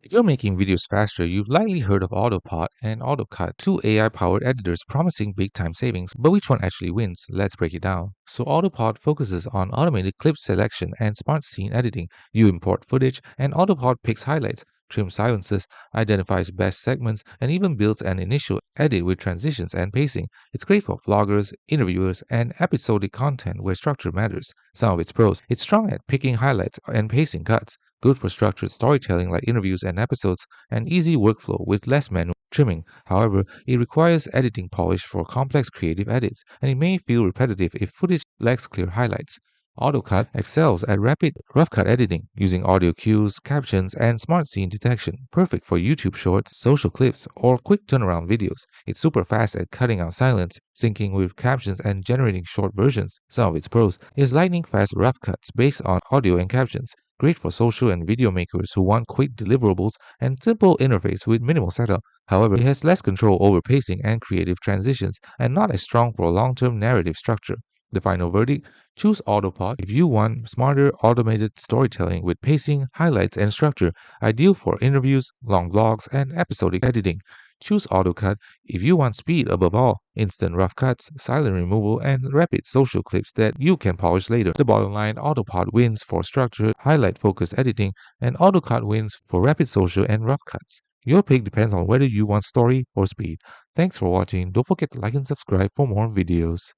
If you're making videos faster, you've likely heard of AutoPod and AutoCut, two AI-powered editors promising big time savings, but which one actually wins? Let's break it down. So AutoPod focuses on automated clip selection and smart scene editing. You import footage, and AutoPod picks highlights, trims silences, identifies best segments, and even builds an initial edit with transitions and pacing. It's great for vloggers, interviewers, and episodic content where structure matters. Some of its pros: it's strong at picking highlights and pacing cuts, good for structured storytelling like interviews and episodes, and easy workflow with less manual trimming. However, it requires editing polish for complex creative edits, and it may feel repetitive if footage lacks clear highlights. AutoCut excels at rapid rough cut editing using audio cues, captions, and smart scene detection, perfect for YouTube shorts, social clips, or quick turnaround videos. It's super fast at cutting out silence, syncing with captions, and generating short versions. Some of its pros is lightning fast rough cuts based on audio and captions, great for social and video makers who want quick deliverables and simple interface with minimal setup. However, it has less control over pacing and creative transitions and not as strong for long-term narrative structure. The final verdict: choose AutoPod if you want smarter automated storytelling with pacing, highlights, and structure, ideal for interviews, long vlogs, and episodic editing. Choose AutoCut if you want speed above all, instant rough cuts, silent removal, and rapid social clips that you can polish later. The bottom line: AutoPod wins for structured, highlight-focused editing, and AutoCut wins for rapid social and rough cuts. Your pick depends on whether you want story or speed. Thanks for watching. Don't forget to like and subscribe for more videos.